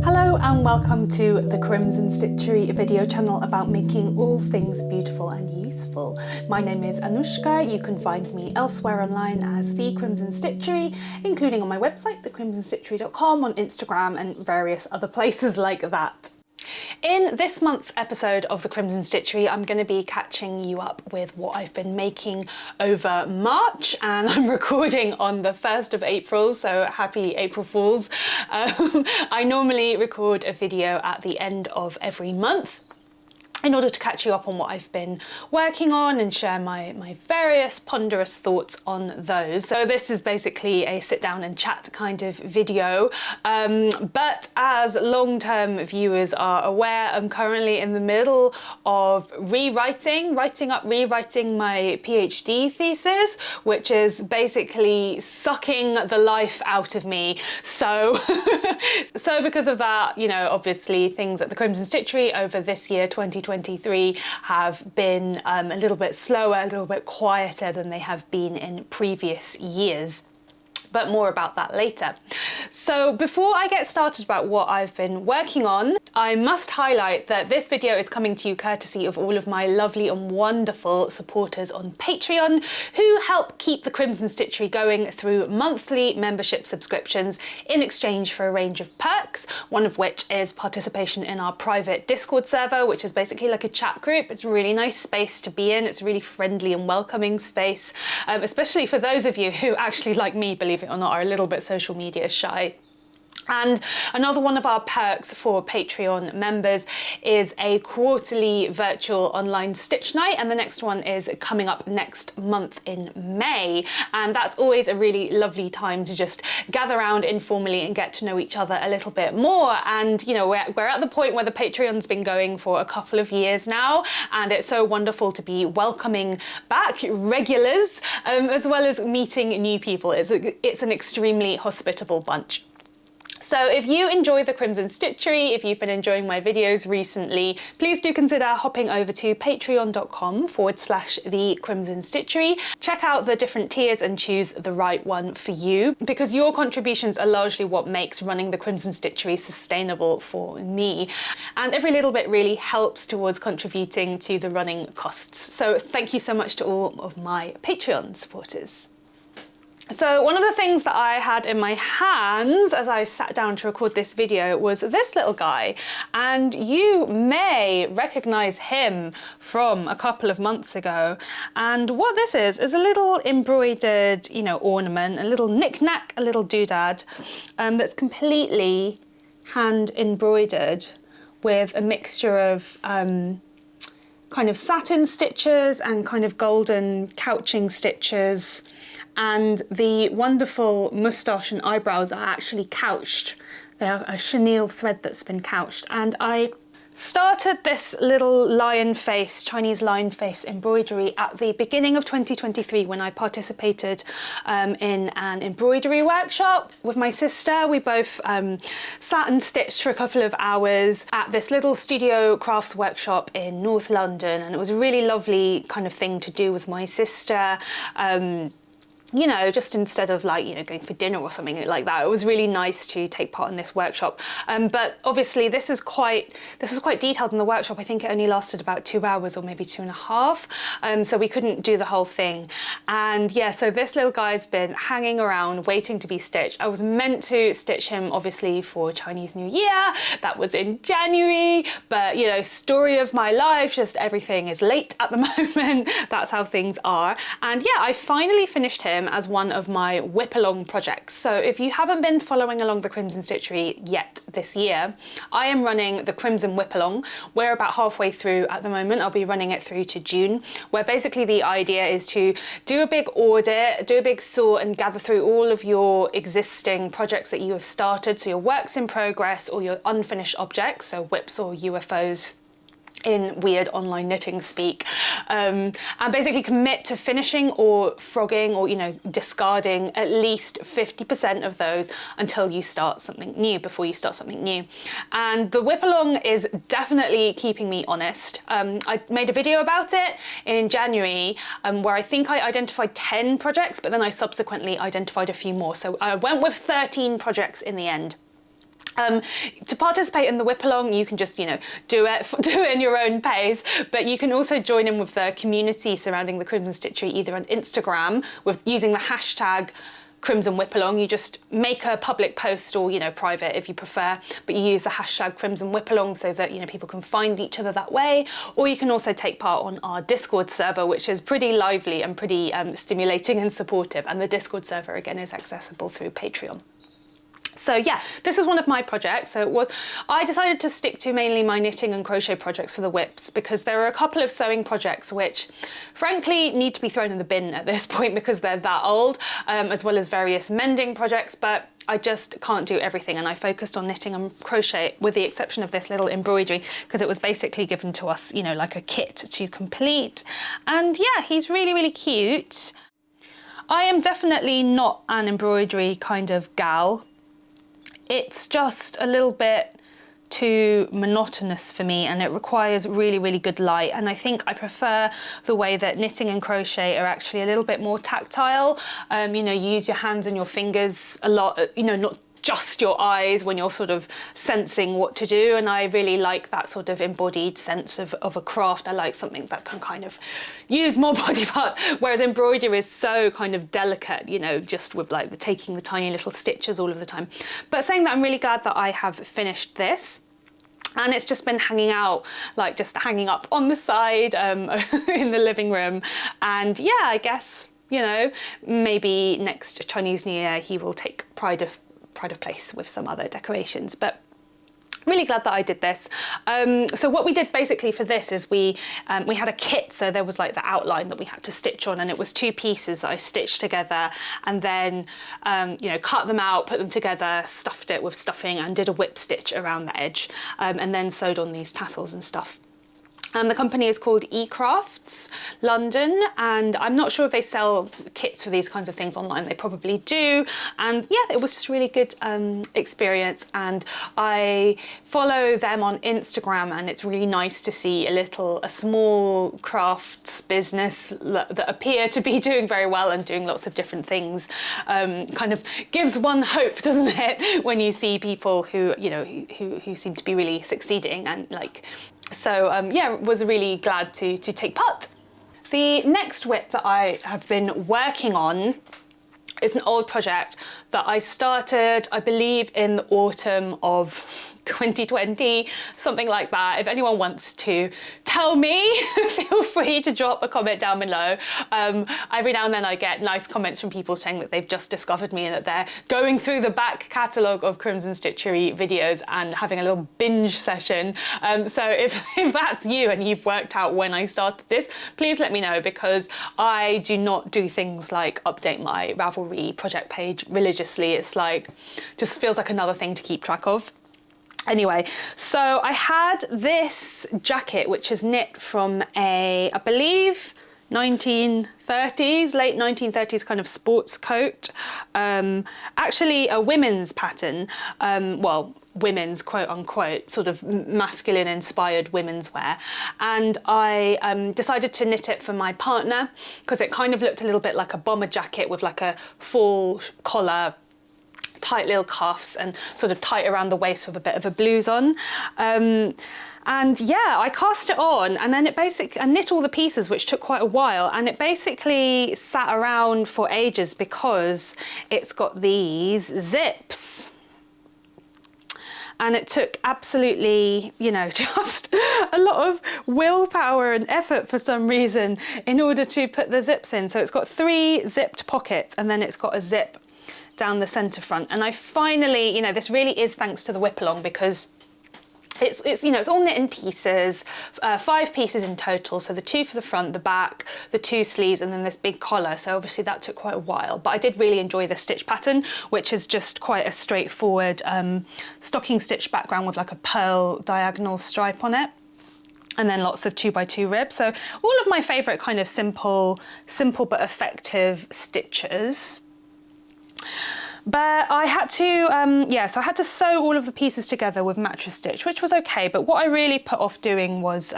Hello and welcome to the Crimson Stitchery video channel about making all things beautiful and useful. My name is Anushka. You can find me elsewhere online as the Crimson Stitchery, including on my website, thecrimsonstitchery.com, on Instagram and various other places like that. In this month's episode of the Crimson Stitchery, I'm going to be catching you up with what I've been making over March, and I'm recording on the 1st of April, so happy April Fools. I normally record a video at the end of every month in order to catch you up on what I've been working on and share my various ponderous thoughts on those. So this is basically a sit down and chat kind of video, but as long-term viewers are aware, I'm currently in the middle of rewriting my PhD thesis, which is basically sucking the life out of me. So, so because of that, you know, obviously things at the Crimson Stitchery over this year, 2023, have been a little bit slower, a little bit quieter than they have been in previous years. But more about that later. So before I get started about what I've been working on, I must highlight that this video is coming to you courtesy of all of my lovely and wonderful supporters on Patreon who help keep the Crimson Stitchery going through monthly membership subscriptions in exchange for a range of perks, one of which is participation in our private Discord server, which is basically like a chat group. It's a really nice space to be in. It's a really friendly and welcoming space, especially for those of you who actually, like me, believe it or not, are a little bit social media shy. And another one of our perks for Patreon members is a quarterly virtual online stitch night, and the next one is coming up next month in May, and that's always a really lovely time to just gather around informally and get to know each other a little bit more. And you know, we're at the point where the Patreon's been going for a couple of years now, and it's so wonderful to be welcoming back regulars as well as meeting new people. It's an extremely hospitable bunch. So if you enjoy the Crimson Stitchery, if you've been enjoying my videos recently, please do consider hopping over to patreon.com/the Crimson Stitchery. Check out the different tiers and choose the right one for you, because your contributions are largely what makes running the Crimson Stitchery sustainable for me. And every little bit really helps towards contributing to the running costs. So thank you so much to all of my Patreon supporters. So one of the things that I had in my hands as I sat down to record this video was this little guy, and you may recognize him from a couple of months ago. And what this is a little embroidered, you know, ornament, a little knick-knack, a little doodad, that's completely hand embroidered with a mixture of kind of satin stitches and kind of golden couching stitches. And the wonderful moustache and eyebrows are actually couched. They are a chenille thread that's been couched. And I started this little Chinese lion face embroidery at the beginning of 2023 when I participated in an embroidery workshop with my sister. We both sat and stitched for a couple of hours at this little studio crafts workshop in North London, and it was a really lovely kind of thing to do with my sister. You know, just instead of like, you know, going for dinner or something like that. It was really nice to take part in this workshop. But obviously this is quite detailed in the workshop. I think it only lasted about 2 hours or maybe 2.5. So we couldn't do the whole thing. And yeah, so this little guy's been hanging around waiting to be stitched. I was meant to stitch him obviously for Chinese New Year. That was in January, but you know, story of my life, just everything is late at the moment. That's how things are. And yeah, I finally finished him as one of my WIPalong projects. So if you haven't been following along the Crimson Stitchery yet this year, I am running the Crimson WIPalong. We're about halfway through at the moment. I'll be running it through to June, where basically the idea is to do a big audit, do a big sort and gather through all of your existing projects that you have started, so your works in progress or your unfinished objects, so WIPs or UFOs in weird online knitting speak, and basically commit to finishing or frogging or, you know, discarding at least 50% of those until you start something new, before you start something new. And the WIPalong is definitely keeping me honest. I made a video about it in January where I think I identified 10 projects, but then I subsequently identified a few more. So I went with 13 projects in the end. To participate in the WIPalong, you can just, do it in your own pace, but you can also join in with the community surrounding the Crimson Stitchery either on Instagram with using the hashtag Crimson WIPalong. You just make a public post or, private if you prefer, but you use the hashtag Crimson WIPalong so that, people can find each other that way. Or you can also take part on our Discord server, which is pretty lively and pretty stimulating and supportive. And the Discord server, again, is accessible through Patreon. So yeah, this is one of my projects. So I decided to stick to mainly my knitting and crochet projects for the WIPs because there are a couple of sewing projects which frankly need to be thrown in the bin at this point because they're that old, as well as various mending projects, but I just can't do everything, and I focused on knitting and crochet with the exception of this little embroidery because it was basically given to us, like a kit to complete. And yeah, he's really, really cute. I am definitely not an embroidery kind of gal. It's just a little bit too monotonous for me and it requires really, really good light. And I think I prefer the way that knitting and crochet are actually a little bit more tactile. You use your hands and your fingers a lot, not just your eyes when you're sort of sensing what to do. And I really like that sort of embodied sense of a craft. I like something that can kind of use more body parts, whereas embroidery is so kind of delicate, just with like taking the tiny little stitches all of the time. But saying that, I'm really glad that I have finished this. And it's just been hanging out, like just hanging up on the side in the living room. And yeah, I guess, maybe next Chinese New Year he will take pride of place with some other decorations, but really glad that I did this. So what we did basically for this is we had a kit, so there was like the outline that we had to stitch on, and it was 2 pieces that I stitched together and then cut them out, put them together, stuffed it with stuffing and did a whip stitch around the edge, and then sewed on these tassels and stuff. And the company is called eCrafts London, and I'm not sure if they sell kits for these kinds of things online. They probably do. And yeah, it was just a really good experience. And I follow them on Instagram, and it's really nice to see a small crafts business that appear to be doing very well and doing lots of different things. Kind of gives one hope, doesn't it, when you see people who seem to be really succeeding and like. So yeah, was really glad to take part. The next WIP that I have been working on is an old project that I started, I believe, in the autumn of 2020, something like that. If anyone wants to tell me, feel free to drop a comment down below. Every now and then I get nice comments from people saying that they've just discovered me and that they're going through the back catalogue of Crimson Stitchery videos and having a little binge session. So if that's you and you've worked out when I started this, please let me know, because I do not do things like update my Ravelry project page religiously. It's like, just feels like another thing to keep track of. Anyway, so I had this jacket, which is knit from I believe, 1930s, late 1930s kind of sports coat. Actually a women's pattern, well, women's quote unquote, sort of masculine inspired women's wear. And I decided to knit it for my partner because it kind of looked a little bit like a bomber jacket with like a full collar, tight little cuffs and sort of tight around the waist with a bit of a blouse on. And yeah, I cast it on and then I knit all the pieces, which took quite a while, and it basically sat around for ages because it's got these zips. And it took absolutely, just a lot of willpower and effort for some reason in order to put the zips in. So it's got 3 zipped pockets and then it's got a zip down the centre front. And I finally, this really is thanks to the WIPalong, because it's all knit in pieces, 5 pieces in total. So the 2 for the front, the back, the 2 sleeves, and then this big collar. So obviously that took quite a while, but I did really enjoy the stitch pattern, which is just quite a straightforward stocking stitch background with like a pearl diagonal stripe on it. And then lots of 2x2 ribs. So all of my favourite kind of simple but effective stitches. But I had to, so I had to sew all of the pieces together with mattress stitch, which was okay. But what I really put off doing was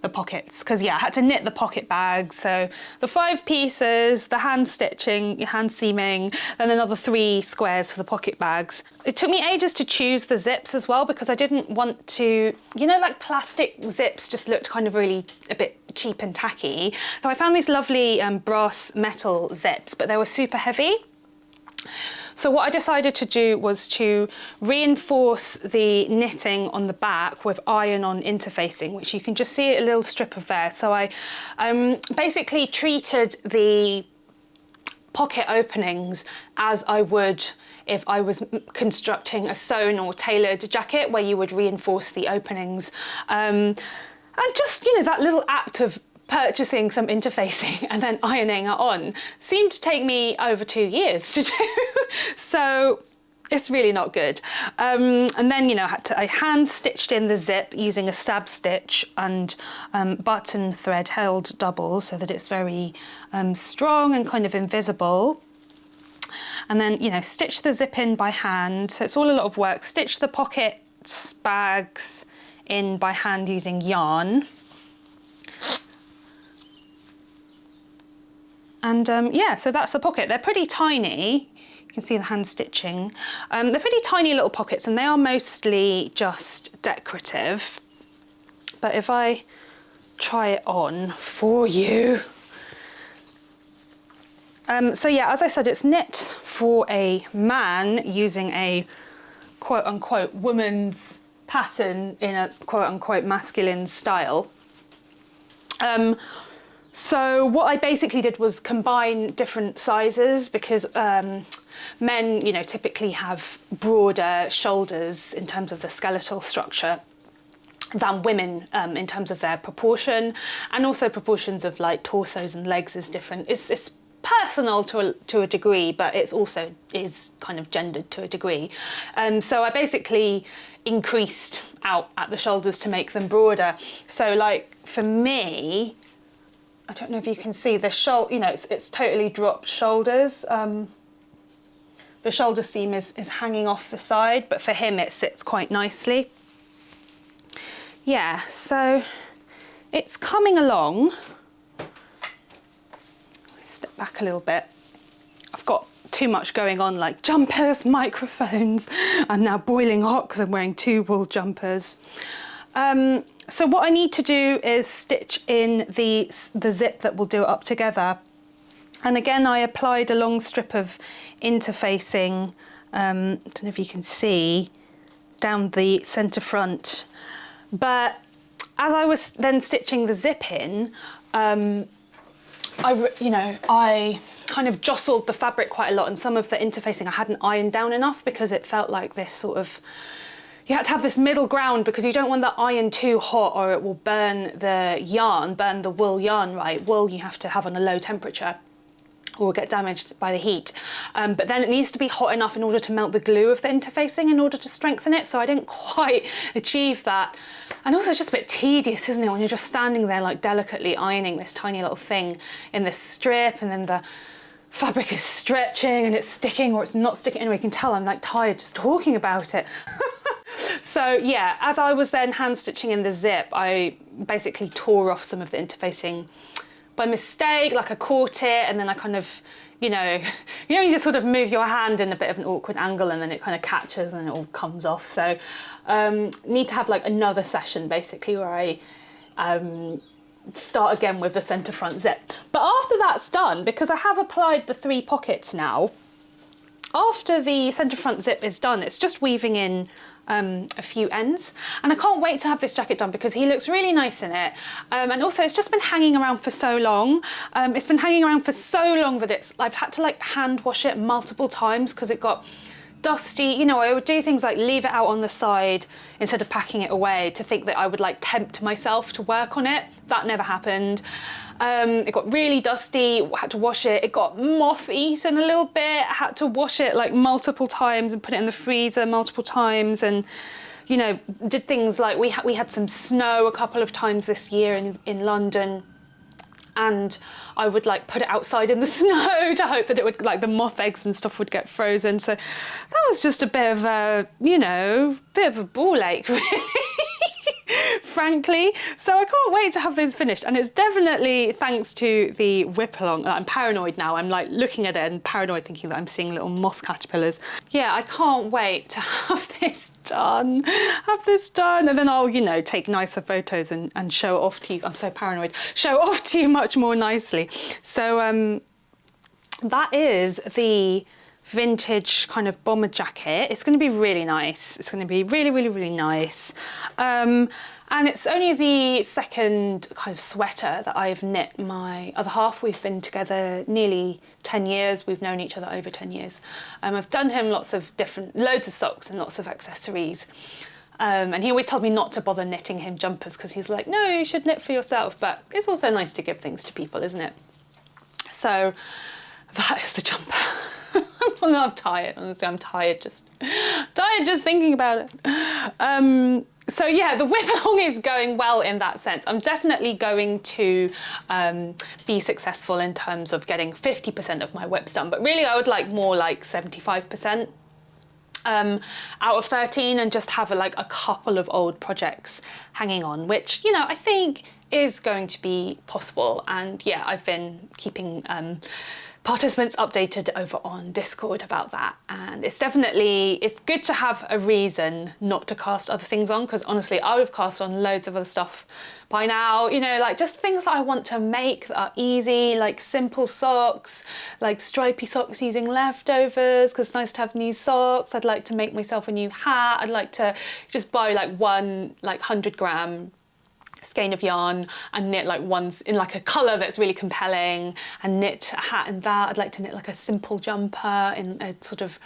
the pockets, because yeah, I had to knit the pocket bags. So the 5 pieces, the hand stitching, hand seaming, and another 3 squares for the pocket bags. It took me ages to choose the zips as well, because I didn't want to, you know, like plastic zips just looked kind of really a bit cheap and tacky. So I found these lovely brass metal zips, but they were super heavy. So what I decided to do was to reinforce the knitting on the back with iron-on interfacing, which you can just see a little strip of there. So I basically treated the pocket openings as I would if I was constructing a sewn or tailored jacket, where you would reinforce the openings. And just, you know, that little act of purchasing some interfacing and then ironing it on seemed to take me over 2 years to do. So it's really not good. And then, you know, I hand stitched in the zip using a stab stitch and button thread held double so that it's very strong and kind of invisible. And then, you know, stitch the zip in by hand. So it's all a lot of work. Stitch the pockets, bags in by hand using yarn. And yeah, so that's the pocket. They're pretty tiny. You can see the hand stitching. They're pretty tiny little pockets, and they are mostly just decorative. But if I try it on for you. So yeah, as I said, it's knit for a man using a quote unquote woman's pattern in a quote unquote masculine style. So what I basically did was combine different sizes, because men, you know, typically have broader shoulders in terms of the skeletal structure than women in terms of their proportion, and also proportions of like torsos and legs is different. It's personal to a degree, but it's also is kind of gendered to a degree. So I basically increased out at the shoulders to make them broader. So like for me, I don't know if you can see the shoulder, you know, it's totally dropped shoulders. The shoulder seam is hanging off the side, but for him it sits quite nicely. Yeah, so it's coming along. Step back a little bit. I've got too much going on, like jumpers, microphones. I'm now boiling hot because I'm wearing 2 wool jumpers. So what I need to do is stitch in the zip that will do it up together. And again, I applied a long strip of interfacing, I don't know if you can see, down the centre front. But as I was then stitching the zip in, I kind of jostled the fabric quite a lot, and some of the interfacing I hadn't ironed down enough, because it felt like this sort of, you had to have this middle ground, because you don't want the iron too hot or it will burn the yarn, burn the wool yarn, right? Wool you have to have on a low temperature or will get damaged by the heat. But then it needs to be hot enough in order to melt the glue of the interfacing in order to strengthen it. So I didn't quite achieve that. And also it's just a bit tedious, isn't it? When you're just standing there like delicately ironing this tiny little thing in this strip, and then the fabric is stretching and it's sticking or it's not sticking. Anyway, you can tell I'm like tired just talking about it. So yeah, as I was then hand stitching in the zip, I basically tore off some of the interfacing by mistake, like I caught it, and then I kind of, you just sort of move your hand in a bit of an awkward angle and then it kind of catches and it all comes off. So need to have like another session basically where I start again with the centre front zip. But after that's done, because I have applied the 3 pockets now, after the centre front zip is done, it's just weaving in a few ends, and I can't wait to have this jacket done because he looks really nice in it, and also it's just been hanging around for so long. It's been hanging around for so long that I've had to like hand wash it multiple times because it got dusty. I would do things like leave it out on the side instead of packing it away to think that I would like tempt myself to work on it. That never happened. It got really dusty, had to wash it. It got moth-eaten a little bit, had to wash it like multiple times and put it in the freezer multiple times, and did things like we had some snow a couple of times this year in London, and I would like put it outside in the snow to hope that it would, like, the moth eggs and stuff would get frozen. So that was just a bit of a, bit of a ball ache really. frankly. So I can't wait to have those finished. And it's definitely thanks to the WIPalong that I'm paranoid now. I'm like looking at it and paranoid, thinking that I'm seeing little moth caterpillars. Yeah, I can't wait to have this done. And then I'll, you know, take nicer photos and show it off to you. I'm so paranoid. Show it off to you much more nicely. So that is the vintage kind of bomber jacket. It's going to be really nice. It's going to be really, really, really nice. And it's only the second kind of sweater that I've knit my other half. We've been together nearly 10 years. We've known each other over 10 years. I've done him loads of socks and lots of accessories. And he always told me not to bother knitting him jumpers because he's like, no, you should knit for yourself. But it's also nice to give things to people, isn't it? So that is the jumper. I'm tired, honestly, I'm tired just thinking about it. So yeah, the WIPalong is going well in that sense. I'm definitely going to be successful in terms of getting 50% of my WIPs done, but really I would like more like 75% out of 13 and just have a couple of old projects hanging on, which, you know, I think is going to be possible. And yeah, I've been keeping participants updated over on Discord about that, and it's good to have a reason not to cast other things on, because honestly I would have cast on loads of other stuff by now, you know, like just things that I want to make that are easy, like simple socks, like stripy socks using leftovers because it's nice to have new socks. I'd like to make myself a new hat. I'd like to just buy like one 100-gram skein of yarn and knit like ones in like a colour that's really compelling and knit a hat in that. I'd like to knit like a simple jumper in a sort of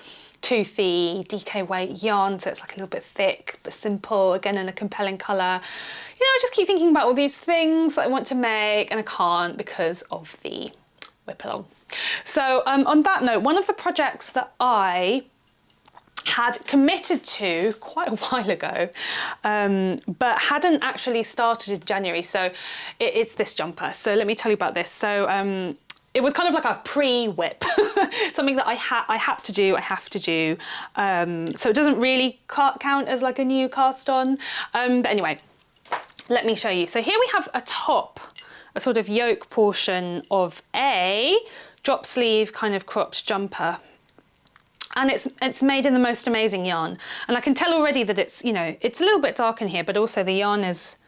toothy DK weight yarn, so it's like a little bit thick but simple, again in a compelling colour. You know, I just keep thinking about all these things that I want to make and I can't because of the WIPalong. So on that note, one of the projects that I had committed to quite a while ago, but hadn't actually started in January. So it's this jumper. So let me tell you about this. So it was kind of like a pre-WIP, something that I have to do. So it doesn't really count as like a new cast on. But anyway, let me show you. So here we have a top, a sort of yoke portion of a drop sleeve kind of cropped jumper. And it's made in the most amazing yarn. And I can tell already that it's, you know, it's a little bit dark in here, but also the yarn it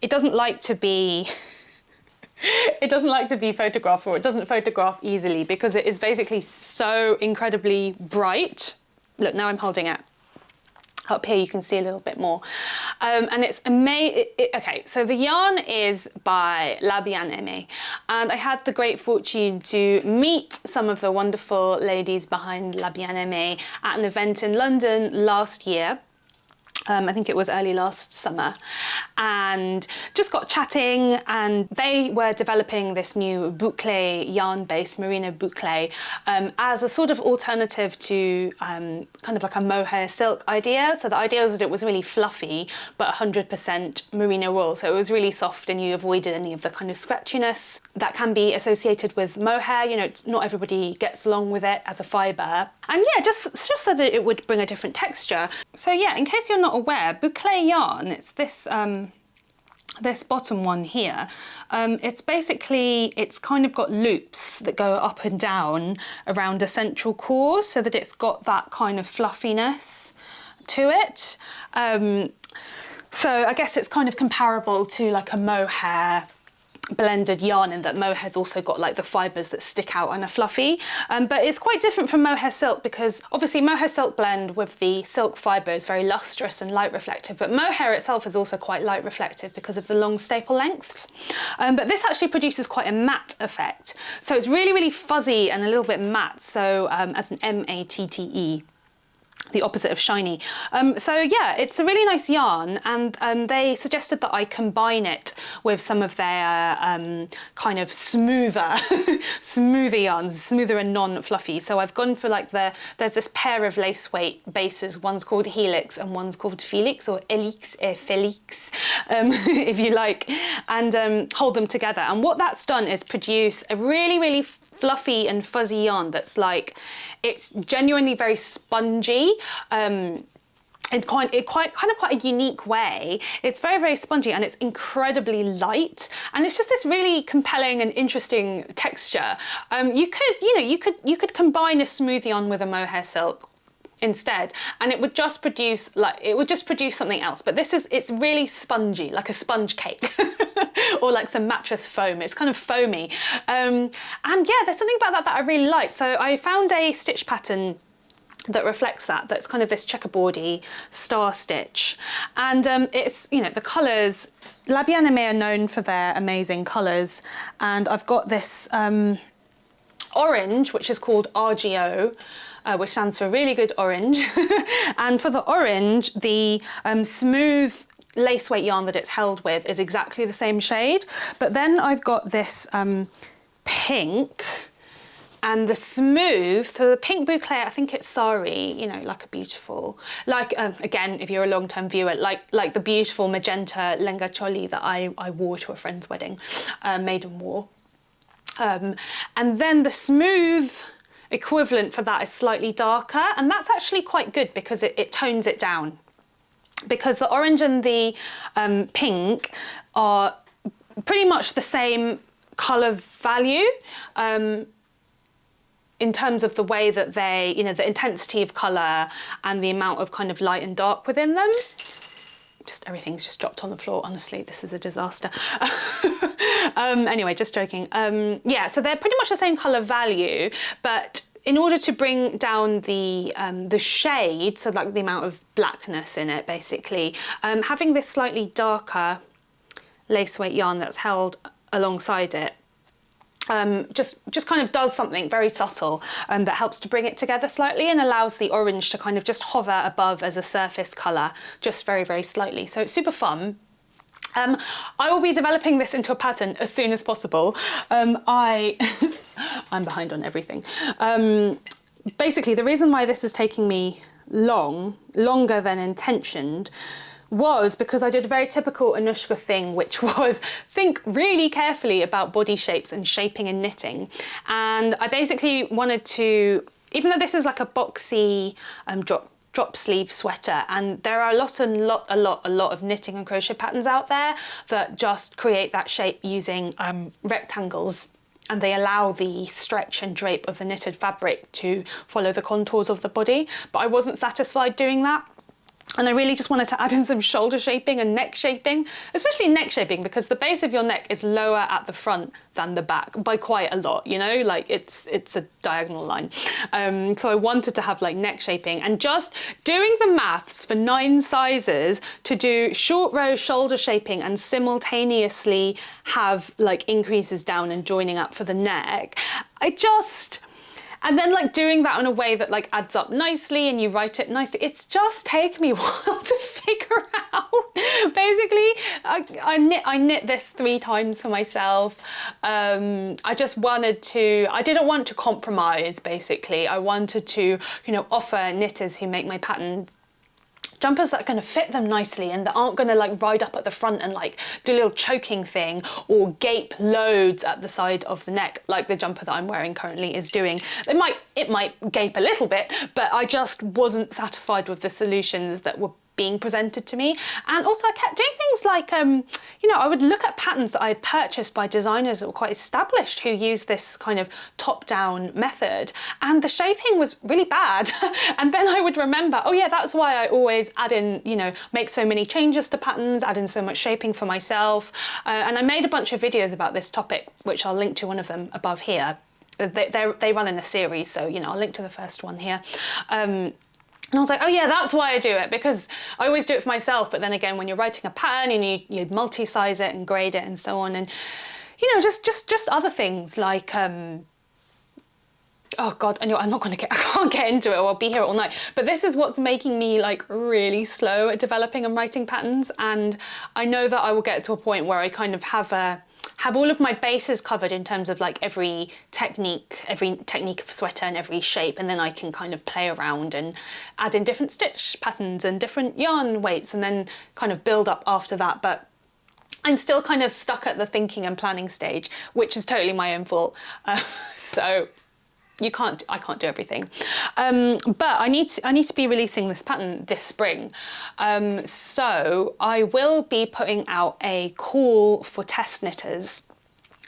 doesn't like to be, it doesn't like to be photographed, or it doesn't photograph easily because it is basically so incredibly bright. Look, now I'm holding it. Up here you can see a little bit more. And it's amazing. Okay, so the yarn is by Bien Aimee, and I had the great fortune to meet some of the wonderful ladies behind Bien Aimee at an event in London last year. I think it was early last summer, and just got chatting, and they were developing this new boucle yarn-based merino boucle as a sort of alternative to kind of like a mohair silk idea. So the idea was that it was really fluffy, but 100% merino wool. So it was really soft and you avoided any of the kind of scratchiness that can be associated with mohair. You know, not everybody gets along with it as a fibre. And yeah, just so that it would bring a different texture. So yeah, in case you're not aware, boucle yarn, it's this this bottom one here. It's kind of got loops that go up and down around a central core so that it's got that kind of fluffiness to it. So I guess it's kind of comparable to like a mohair blended yarn in that mohair's also got like the fibres that stick out and are fluffy, but it's quite different from mohair silk because obviously mohair silk blend with the silk fibre is very lustrous and light reflective, but mohair itself is also quite light reflective because of the long staple lengths. But this actually produces quite a matte effect, so it's really, really fuzzy and a little bit matte, so as an M-A-T-T-E. The opposite of shiny. So yeah, it's a really nice yarn, and they suggested that I combine it with some of their kind of smoother yarns, smoother and non-fluffy. So I've gone for like there's this pair of lace weight bases, one's called Helix and one's called Felix, or Elix et Felix, if you like, and hold them together. And what that's done is produce a really, really fluffy and fuzzy yarn that's like, it's genuinely very spongy. in quite a unique way. It's very, very spongy and it's incredibly light, and it's just this really compelling and interesting texture. You could combine a smooth yarn with a mohair silk instead, and it would just produce something else. But it's really spongy, like a sponge cake or like some mattress foam. It's kind of foamy, and yeah, there's something about that I really like. So I found a stitch pattern that reflects that's kind of this checkerboardy star stitch, and it's, you know, the colours, Bien Aimee are known for their amazing colours, and I've got this orange which is called RGO, which stands for really good orange. And for the orange, the smooth lace weight yarn that it's held with is exactly the same shade, but then I've got this pink. And the smooth, so the pink boucle, I think it's sari, you know, like a beautiful, like, again, if you're a long-term viewer, like the beautiful magenta lenga choli that I wore to a friend's wedding, maiden wore. And then the smooth equivalent for that is slightly darker, and that's actually quite good because it tones it down. Because the orange and the pink are pretty much the same colour value, in terms of the way that they, you know, the intensity of colour and the amount of kind of light and dark within them. Just everything's just dropped on the floor, honestly, this is a disaster. Anyway, just joking. Yeah, so they're pretty much the same colour value, but in order to bring down the shade, so like the amount of blackness in it, basically, having this slightly darker lace weight yarn that's held alongside it, just kind of does something very subtle that helps to bring it together slightly and allows the orange to kind of just hover above as a surface colour, just very, very slightly. So it's super fun. I will be developing this into a pattern as soon as possible. I'm behind on everything. Basically, the reason why this is taking me longer than intentioned, was because I did a very typical Anushka thing, which was think really carefully about body shapes and shaping and knitting. And I basically wanted to, even though this is like a boxy drop sleeve sweater, and there are a lot of knitting and crochet patterns out there that just create that shape using rectangles, and they allow the stretch and drape of the knitted fabric to follow the contours of the body. But I wasn't satisfied doing that. And I really just wanted to add in some shoulder shaping and neck shaping, especially neck shaping, because the base of your neck is lower at the front than the back by quite a lot, you know, like it's a diagonal line. So I wanted to have like neck shaping, and just doing the maths for 9 sizes to do short row shoulder shaping and simultaneously have like increases down and joining up for the neck. And then like doing that in a way that like adds up nicely and you write it nicely. It's just taken me a while to figure out. Basically, I knit this 3 times for myself. I didn't want to compromise, basically. I wanted to, you know, offer knitters who make my patterns jumpers that are going to fit them nicely and that aren't going to like ride up at the front and like do a little choking thing or gape loads at the side of the neck like the jumper that I'm wearing currently is doing. It might gape a little bit, but I just wasn't satisfied with the solutions that were being presented to me. And also I kept doing things like, you know, I would look at patterns that I had purchased by designers that were quite established who use this kind of top-down method, and the shaping was really bad. And then I would remember, oh yeah, that's why I always add in, you know, make so many changes to patterns, add in so much shaping for myself. And I made a bunch of videos about this topic, which I'll link to one of them above here. They run in a series, so, you know, I'll link to the first one here. And I was like, oh yeah, that's why I do it, because I always do it for myself. But then again, when you're writing a pattern, you multi-size it and grade it and so on. And, you know, just other things like, oh God, I can't get into it, or I'll be here all night. But this is what's making me like really slow at developing and writing patterns. And I know that I will get to a point where I kind of have all of my bases covered in terms of like every technique of sweater and every shape, and then I can kind of play around and add in different stitch patterns and different yarn weights and then kind of build up after that. But I'm still kind of stuck at the thinking and planning stage, which is totally my own fault. So I can't do everything. But I need to be releasing this pattern this spring. So I will be putting out a call for test knitters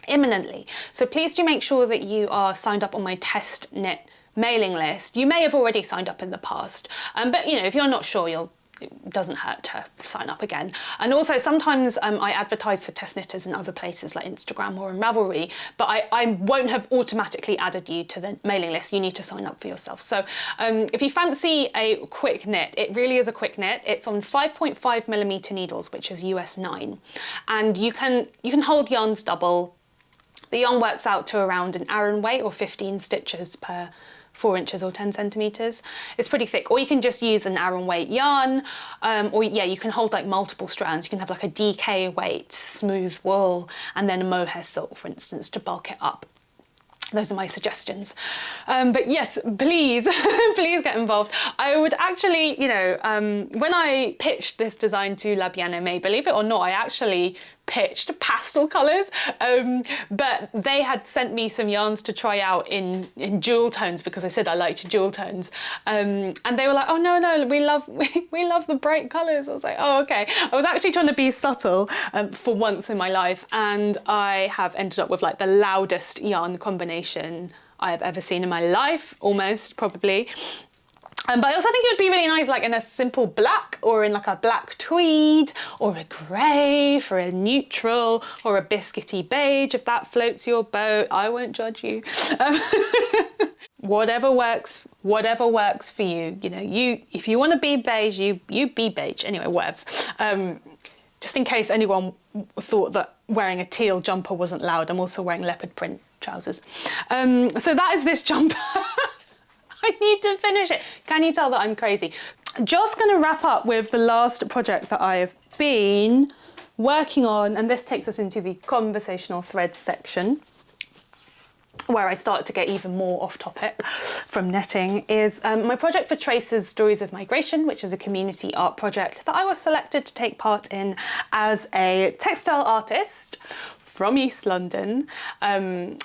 imminently. So please do make sure that you are signed up on my test knit mailing list. You may have already signed up in the past, but you know, if you're not sure, it doesn't hurt to sign up again. And also sometimes I advertise for test knitters in other places like Instagram or in Ravelry, but I won't have automatically added you to the mailing list. You need to sign up for yourself. So if you fancy a quick knit, it really is a quick knit. It's on 5.5mm needles, which is US 9. And you can hold yarns double. The yarn works out to around an Aran weight, or 15 stitches per 4 inches or 10 centimeters. It's pretty thick. Or you can just use an Aran weight yarn, or yeah, you can hold like multiple strands. You can have like a DK weight, smooth wool, and then a mohair silk, for instance, to bulk it up. Those are my suggestions. But yes, please, please get involved. I would actually, you know, when I pitched this design to La Bien Aimee, believe it or not, I actually pitched pastel colours, but they had sent me some yarns to try out in jewel tones, because I said I liked jewel tones, and they were like, oh no, we love the bright colours. I was like, oh okay. I was actually trying to be subtle for once in my life, and I have ended up with like the loudest yarn combination I have ever seen in my life, almost, probably. But I also think it would be really nice like in a simple black, or in like a black tweed, or a grey for a neutral, or a biscuity beige if that floats your boat. I won't judge you. Whatever works for you. You know, if you want to be beige, you be beige. Anyway, whatevs. Just in case anyone thought that wearing a teal jumper wasn't loud, I'm also wearing leopard print trousers. So that is this jumper. I need to finish it. Can you tell that I'm crazy? Just going to wrap up with the last project that I have been working on, and this takes us into the conversational threads section, where I start to get even more off topic from knitting, is my project for Trace's Stories of Migration, which is a community art project that I was selected to take part in as a textile artist from East London,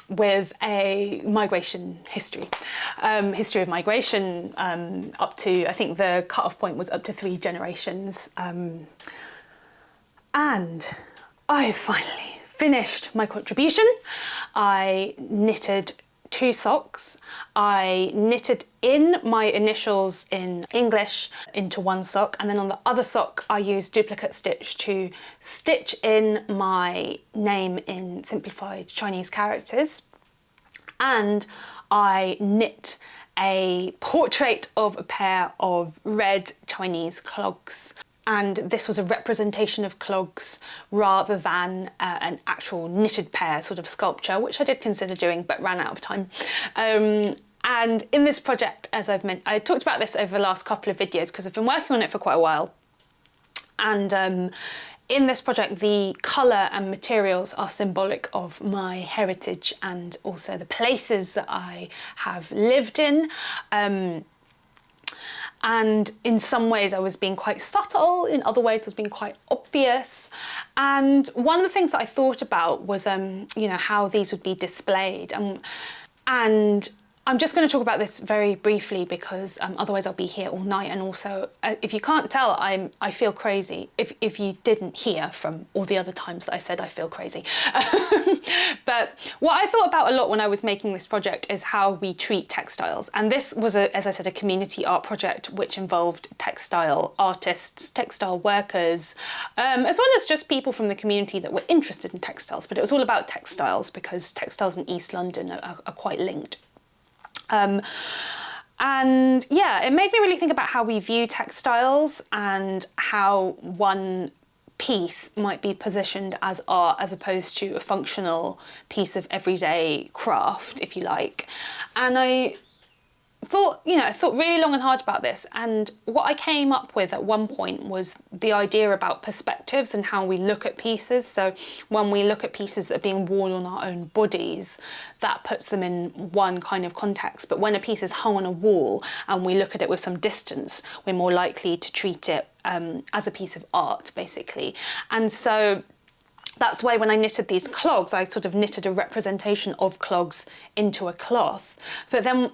with a migration history. History of migration up to, I think the cut-off point was up to 3 generations. And I finally finished my contribution. I knitted 2 socks. I knitted in my initials in English into 1 sock, and then on the other sock I used duplicate stitch to stitch in my name in simplified Chinese characters. And I knit a portrait of a pair of red Chinese clogs. And this was a representation of clogs rather than an actual knitted pair sort of sculpture, which I did consider doing but ran out of time. And in this project, as I've mentioned, I talked about this over the last couple of videos because I've been working on it for quite a while. And in this project, the colour and materials are symbolic of my heritage and also the places that I have lived in. And in some ways I was being quite subtle, in other ways I was being quite obvious. And one of the things that I thought about was, you know, how these would be displayed. And I'm just going to talk about this very briefly because otherwise I'll be here all night. And also, if you can't tell, I feel crazy. If you didn't hear from all the other times that I said I feel crazy. But what I thought about a lot when I was making this project is how we treat textiles. And this was, as I said, a community art project which involved textile artists, textile workers, as well as just people from the community that were interested in textiles. But it was all about textiles because textiles in East London are quite linked. And yeah, it made me really think about how we view textiles and how one piece might be positioned as art as opposed to a functional piece of everyday craft, if you like. And I thought really long and hard about this, and what I came up with at one point was the idea about perspectives and how we look at pieces. So when we look at pieces that are being worn on our own bodies, that puts them in one kind of context, but when a piece is hung on a wall and we look at it with some distance, we're more likely to treat it as a piece of art, basically. And so That's why when I knitted these clogs, I sort of knitted a representation of clogs into a cloth. But then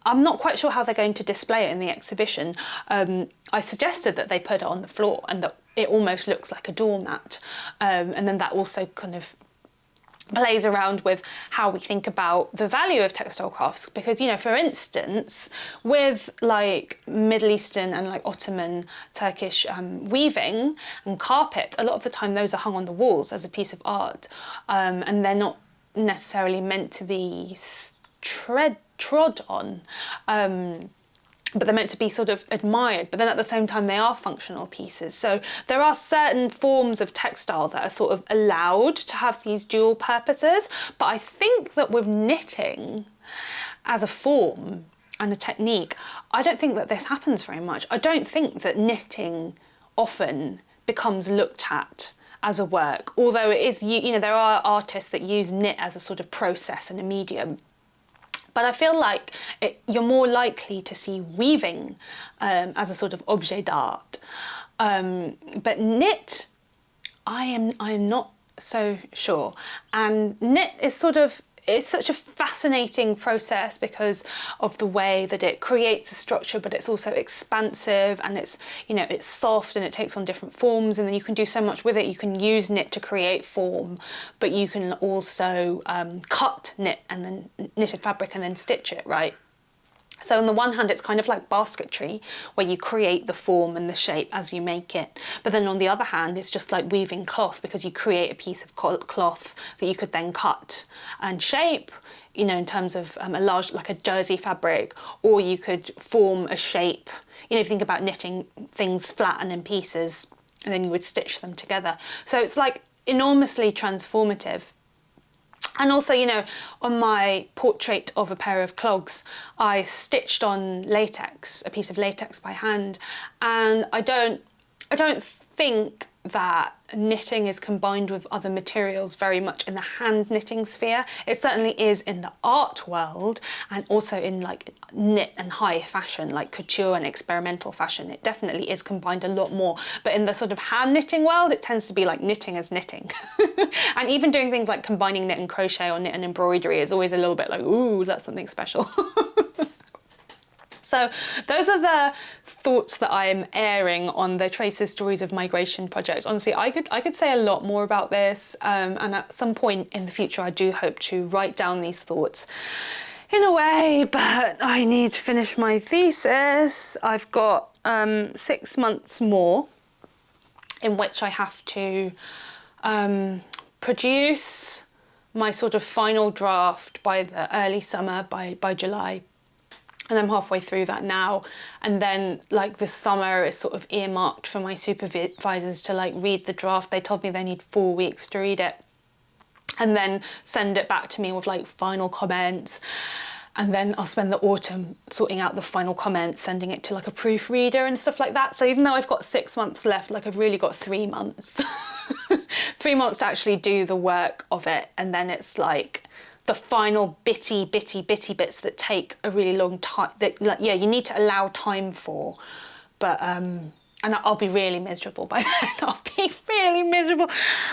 I'm not quite sure how they're going to display it in the exhibition. I suggested that they put it on the floor and that it almost looks like a doormat. And then that also kind of plays around with how we think about the value of textile crafts, because, you know, for instance, with like Middle Eastern and like Ottoman Turkish weaving and carpet, a lot of the time those are hung on the walls as a piece of art, and they're not necessarily meant to be trod on, but they're meant to be sort of admired, but then at the same time they are functional pieces. So there are certain forms of textile that are sort of allowed to have these dual purposes, but I think that with knitting as a form and a technique, I don't think that this happens very much. I don't think that knitting often becomes looked at as a work, although it is, you know, there are artists that use knit as a sort of process and a medium. But I feel like you're more likely to see weaving as a sort of objet d'art. But knit, I am not so sure. And knit is sort of, it's such a fascinating process because of the way that it creates a structure, but it's also expansive and it's, you know, it's soft and it takes on different forms, and then you can do so much with it. You can use knit to create form, but you can also cut knit and then knitted fabric and then stitch it, right? So on the one hand, it's kind of like basketry, where you create the form and the shape as you make it. But then on the other hand, it's just like weaving cloth, because you create a piece of cloth that you could then cut and shape, you know, in terms of a large, like a jersey fabric, or you could form a shape. You know, if you think about knitting things flat and in pieces, and then you would stitch them together. So it's like enormously transformative. And also, you know, on my portrait of a pair of clogs, I stitched on latex, a piece of latex by hand, and I don't think that knitting is combined with other materials very much in the hand knitting sphere. It certainly is in the art world, and also in like knit and high fashion, like couture and experimental fashion. It definitely is combined a lot more. But in the sort of hand knitting world, it tends to be like knitting as knitting. And even doing things like combining knit and crochet or knit and embroidery is always a little bit like, ooh, that's something special. So those are the thoughts that I am airing on the Traces Stories of Migration project. Honestly, I could say a lot more about this, and at some point in the future I do hope to write down these thoughts in a way, but I need to finish my thesis. I've got 6 months more in which I have to produce my sort of final draft by the early summer, by July. And I'm halfway through that now. And then like this summer is sort of earmarked for my supervisors to like read the draft. They told me they need 4 weeks to read it and then send it back to me with like final comments. And then I'll spend the autumn sorting out the final comments, sending it to like a proofreader and stuff like that. So even though I've got 6 months left, like I've really got 3 months, 3 months to actually do the work of it. And then it's like the final bitty bits that take a really long time, that, like, yeah, you need to allow time for, but and I'll be really miserable by then. I'll be really miserable.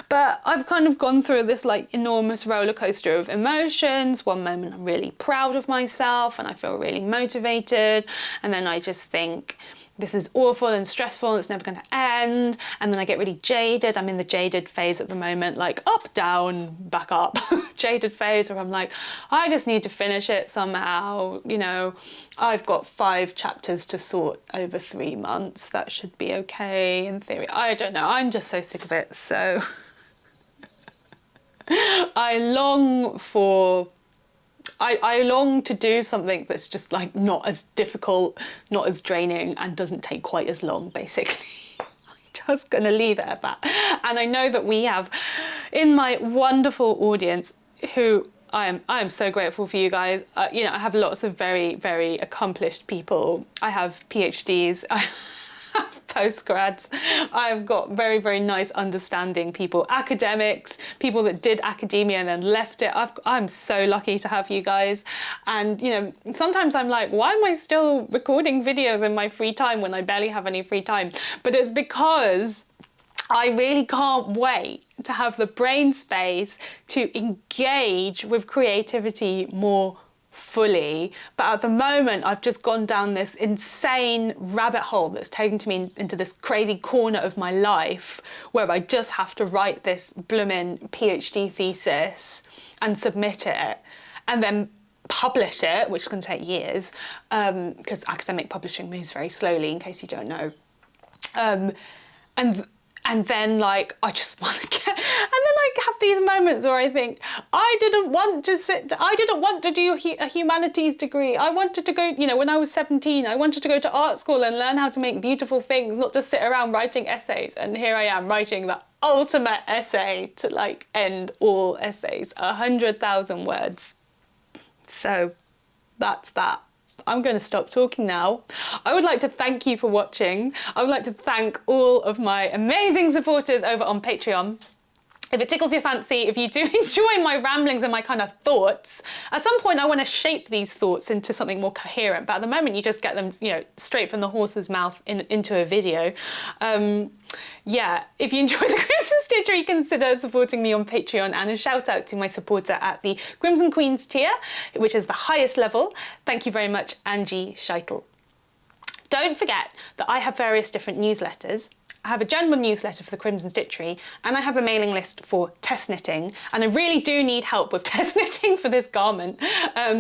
But I've kind of gone through this like enormous roller coaster of emotions. One moment I'm really proud of myself and I feel really motivated, and then I just think this is awful and stressful and it's never going to end, and then I get really jaded. I'm in the jaded phase at the moment, like up, down, back up. Jaded phase where I'm like, I just need to finish it somehow, you know. I've got 5 chapters to sort over 3 months. That should be okay in theory. I don't know, I'm just so sick of it. So I long to do something that's just like not as difficult, not as draining, and doesn't take quite as long, basically. I'm just gonna leave it at that. And I know that we have in my wonderful audience, who I am so grateful for you guys. You know, I have lots of very, very accomplished people. I have PhDs. I have postgrads. I've got very, very nice understanding people, academics, people that did academia and then left it. I'm so lucky to have you guys. And, you know, sometimes I'm like, why am I still recording videos in my free time when I barely have any free time? But it's because I really can't wait to have the brain space to engage with creativity more fully. But at the moment, I've just gone down this insane rabbit hole that's taken me into this crazy corner of my life where I just have to write this blooming PhD thesis and submit it and then publish it, which is going to take years, because academic publishing moves very slowly, in case you don't know. And then like I just want to get, and then I have these moments where I think I didn't want to do a humanities degree. I wanted to go, you know, when I was 17, I wanted to go to art school and learn how to make beautiful things, not just sit around writing essays. And here I am writing the ultimate essay to like end all essays, 100,000 words. So that's that. I'm going to stop talking now. I would like to thank you for watching. I would like to thank all of my amazing supporters over on Patreon. If it tickles your fancy, if you do enjoy my ramblings and my kind of thoughts, at some point I want to shape these thoughts into something more coherent, but at the moment you just get them, you know, straight from the horse's mouth into a video. Yeah, if you enjoy the Crimson Stitchery, consider supporting me on Patreon, and a shout out to my supporter at the Crimson Queens tier, which is the highest level. Thank you very much, Angie Scheitel. Don't forget that I have various different newsletters. I have a general newsletter for the Crimson Stitchery, and I have a mailing list for test knitting, and I really do need help with test knitting for this garment,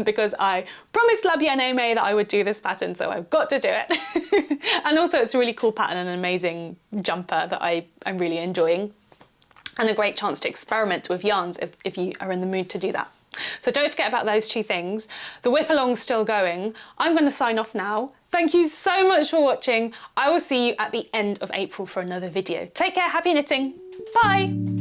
because I promised La Bien Aimee that I would do this pattern, so I've got to do it. And also it's a really cool pattern and an amazing jumper that I'm really enjoying, and a great chance to experiment with yarns if you are in the mood to do that. So don't forget about those two things. The WIPalong's still going. I'm going to sign off now. Thank you so much for watching. I will see you at the end of April for another video. Take care, happy knitting. Bye.